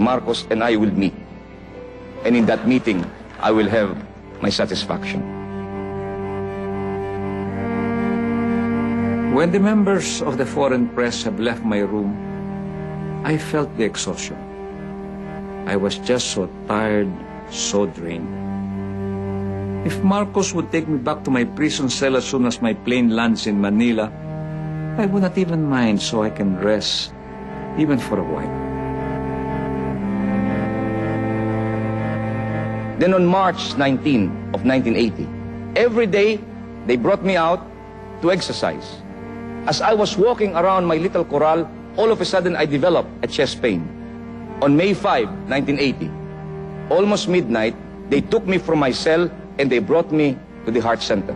Marcos and I will meet. And in that meeting, I will have my satisfaction. When the members of the foreign press have left my room, I felt the exhaustion. I was just so tired, so drained. If Marcos would take me back to my prison cell as soon as my plane lands in Manila, I would not even mind, so I can rest, even for a while. Then on March 19 of 1980, every day they brought me out to exercise. As I was walking around my little corral, all of a sudden I developed a chest pain. On May 5, 1980, almost midnight, they took me from my cell and they brought me to the heart center.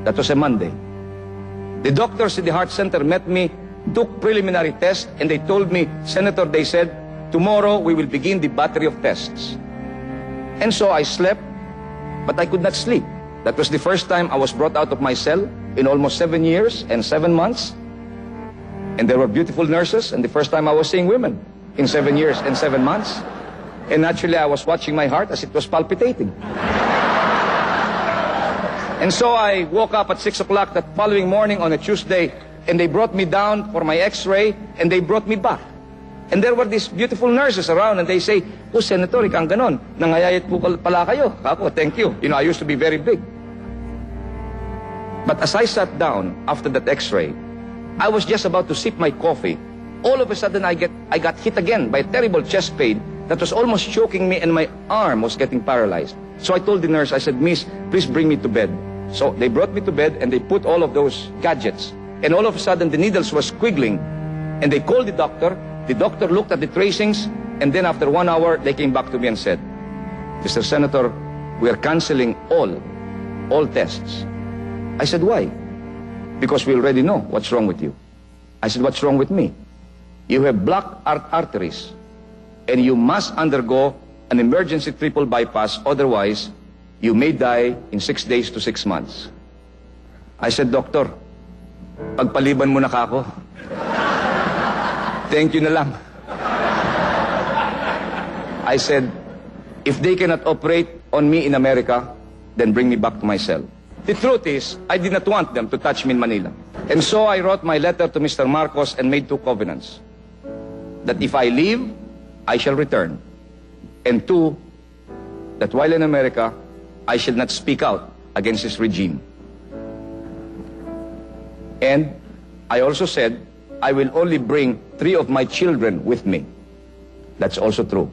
That was a Monday. The doctors in the heart center met me, took preliminary tests, and they told me, Senator, they said, tomorrow we will begin the battery of tests. And so I slept, but I could not sleep. That was the first time I was brought out of my cell in almost 7 years and 7 months. And there were beautiful nurses, and the first time I was seeing women in 7 years and 7 months. And naturally, I was watching my heart as it was palpitating. And so I woke up at 6 o'clock that following morning on a Tuesday, and they brought me down for my x-ray, and they brought me back. And there were these beautiful nurses around, and they say, oh, Senator, ikang ganon. Nangayayat po pala kayo. Ako, thank you. You know, I used to be very big. But as I sat down after that x-ray, I was just about to sip my coffee. All of a sudden, I got hit again by a terrible chest pain that was almost choking me, and my arm was getting paralyzed. So I told the nurse, I said, Miss, please bring me to bed. So they brought me to bed, and they put all of those gadgets. And all of a sudden, the needles were squiggling. And they called the doctor. The doctor looked at the tracings, and then after 1 hour, they came back to me and said, Mr. Senator, we are canceling all tests. I said, why? Because we already know what's wrong with you. I said, what's wrong with me? You have blocked arteries, and you must undergo an emergency triple bypass, otherwise, you may die in 6 days to 6 months. I said, Doctor, pagpaliban mo na ka ako. Thank you na lang. I said, if they cannot operate on me in America, then bring me back to my cell. The truth is, I did not want them to touch me in Manila. And so I wrote my letter to Mr. Marcos and made 2 covenants. That if I leave, I shall return. And 2, that while in America, I shall not speak out against this regime. And I also said, I will only bring 3 of my children with me. That's also true.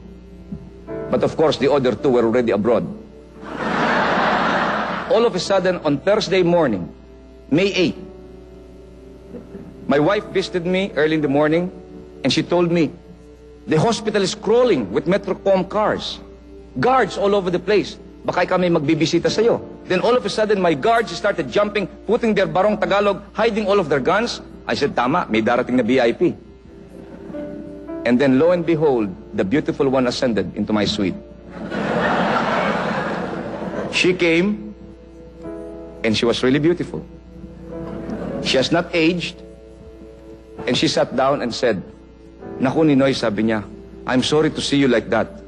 But of course, the other 2 were already abroad. All of a sudden, on Thursday morning, May 8, my wife visited me early in the morning, and she told me, the hospital is crawling with Metrocom cars. Guards all over the place. Baka kami magbibisita sa'yo. Then all of a sudden, my guards started jumping, putting their barong Tagalog, hiding all of their guns. I said, tama, may darating na VIP. And then lo and behold, the beautiful one ascended into my suite. She came, and she was really beautiful. She has not aged, and she sat down and said, naku, Ninoy, sabi niya, I'm sorry to see you like that.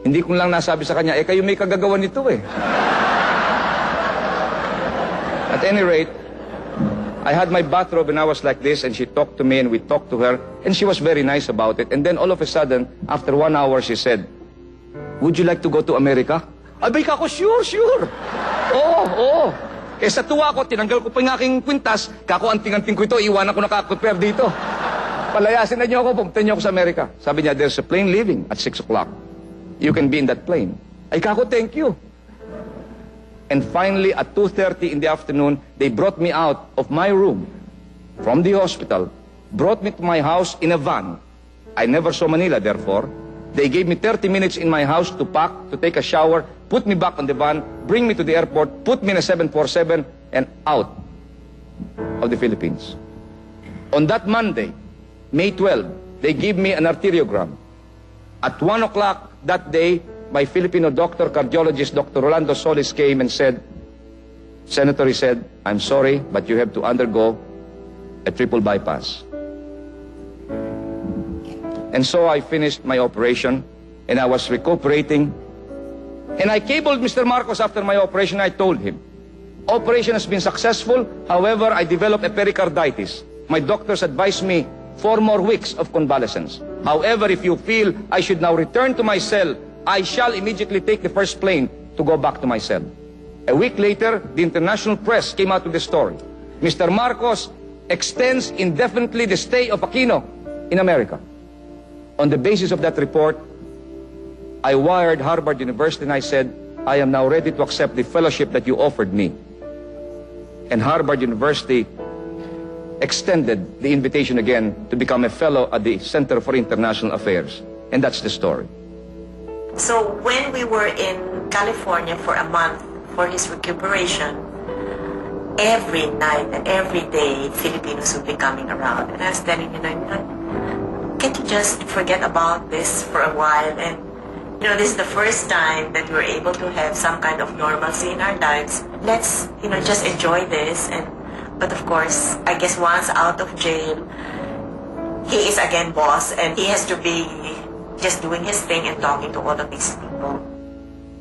Hindi ko lang nasabi sa kanya, kayo may kagagawa nito eh. At any rate, I had my bathrobe and I was like this, and she talked to me and we talked to her, and she was very nice about it. And then all of a sudden, after 1 hour, she said, would you like to go to America? Abay ka ko, sure. Oo. Eh sa tuwa ko, tinanggal ko pa yung aking kwintas, kako anting-anting ko ito, iwanan ko nakaprepare dito. Palayasin na niyo ako, pumunta niyo ako sa Amerika. Sabi niya, there's a plane leaving at 6 o'clock. You can be in that plane. Ay kako, thank you. And finally, at 2:30 in the afternoon, they brought me out of my room from the hospital, brought me to my house in a van. I never saw Manila, therefore. They gave me 30 minutes in my house to pack, to take a shower, put me back on the van, bring me to the airport, put me in a 747, and out of the Philippines. On that Monday, May 12, they gave me an arteriogram. At 1 o'clock that day, my Filipino doctor, cardiologist, Dr. Rolando Solis came and said, Senator, he said, I'm sorry, but you have to undergo a triple bypass. And so I finished my operation, and I was recuperating. And I cabled Mr. Marcos after my operation. I told him, operation has been successful. However, I developed a pericarditis. My doctors advised me 4 more weeks of convalescence. However, if you feel I should now return to my cell, I shall immediately take the first plane to go back to my cell. A week later, the international press came out with the story. Mr. Marcos extends indefinitely the stay of Aquino in America. On the basis of that report, I wired Harvard University and I said, I am now ready to accept the fellowship that you offered me. And Harvard University extended the invitation again to become a fellow at the Center for International Affairs. And that's the story. So when we were in California for a month for his recuperation, every night and every day, Filipinos would be coming around. And I was telling him, can't you just forget about this for a while? And, you know, this is the first time that we're able to have some kind of normalcy in our lives. Let's, you know, just enjoy this. But of course, I guess once out of jail, he is again boss and he has to be just doing his thing and talking to all of these people.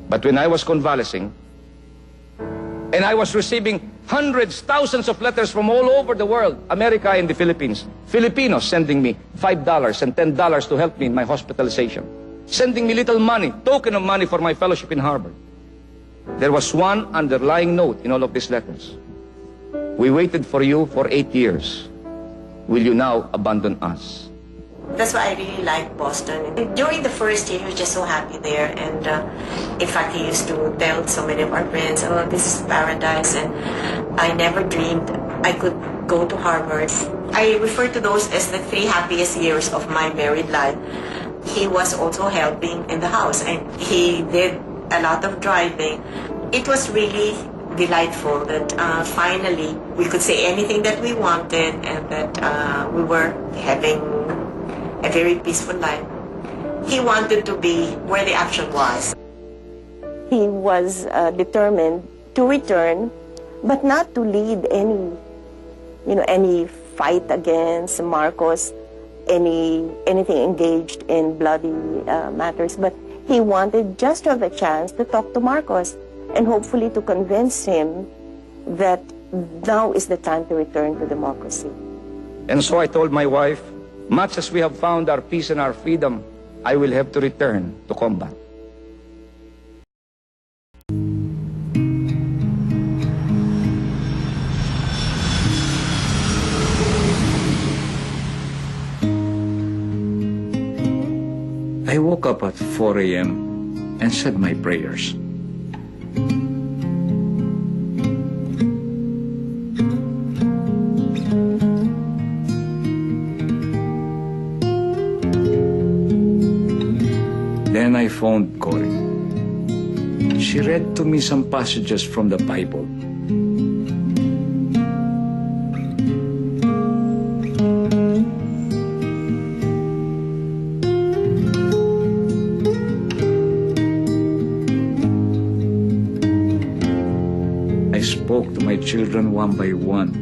But when I was convalescing, and I was receiving hundreds, thousands of letters from all over the world, America and the Philippines, Filipinos sending me $5 and $10 to help me in my hospitalization, sending me little money, token of money for my fellowship in Harvard. There was one underlying note in all of these letters. We waited for you for 8 years. Will you now abandon us? That's why I really like Boston. During the first year, he was just so happy there. And in fact, he used to tell so many of our friends, oh, this is paradise. And I never dreamed I could go to Harvard. I refer to those as the 3 happiest years of my married life. He was also helping in the house and he did a lot of driving. It was really delightful that finally we could say anything that we wanted and that we were having a very peaceful life. He wanted to be where the action was. He was determined to return, but not to lead any fight against Marcos, anything engaged in bloody matters. But he wanted just to have a chance to talk to Marcos and hopefully to convince him that now is the time to return to democracy. And so I told my wife, much as we have found our peace and our freedom, I will have to return to combat. I woke up at 4 a.m. and said my prayers. Then I phoned Cory. She read to me some passages from the Bible. I spoke to my children one by one.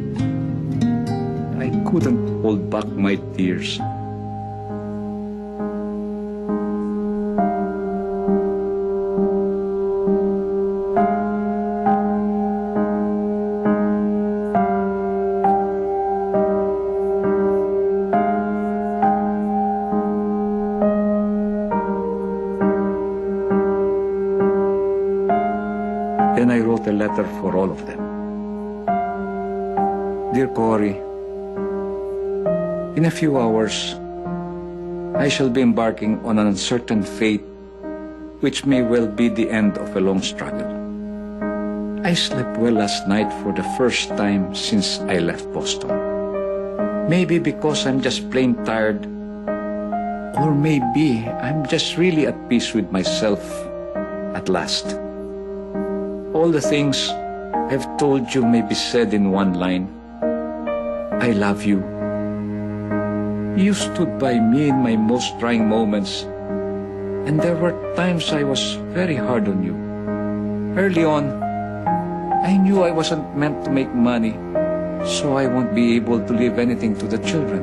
I couldn't hold back my tears. Then I wrote a letter for all of them. Dear Cory, in a few hours, I shall be embarking on an uncertain fate which may well be the end of a long struggle. I slept well last night for the first time since I left Boston. Maybe because I'm just plain tired, or maybe I'm just really at peace with myself at last. All the things I've told you may be said in one line. I love you. You stood by me in my most trying moments, and there were times I was very hard on you. Early on, I knew I wasn't meant to make money, so I won't be able to leave anything to the children.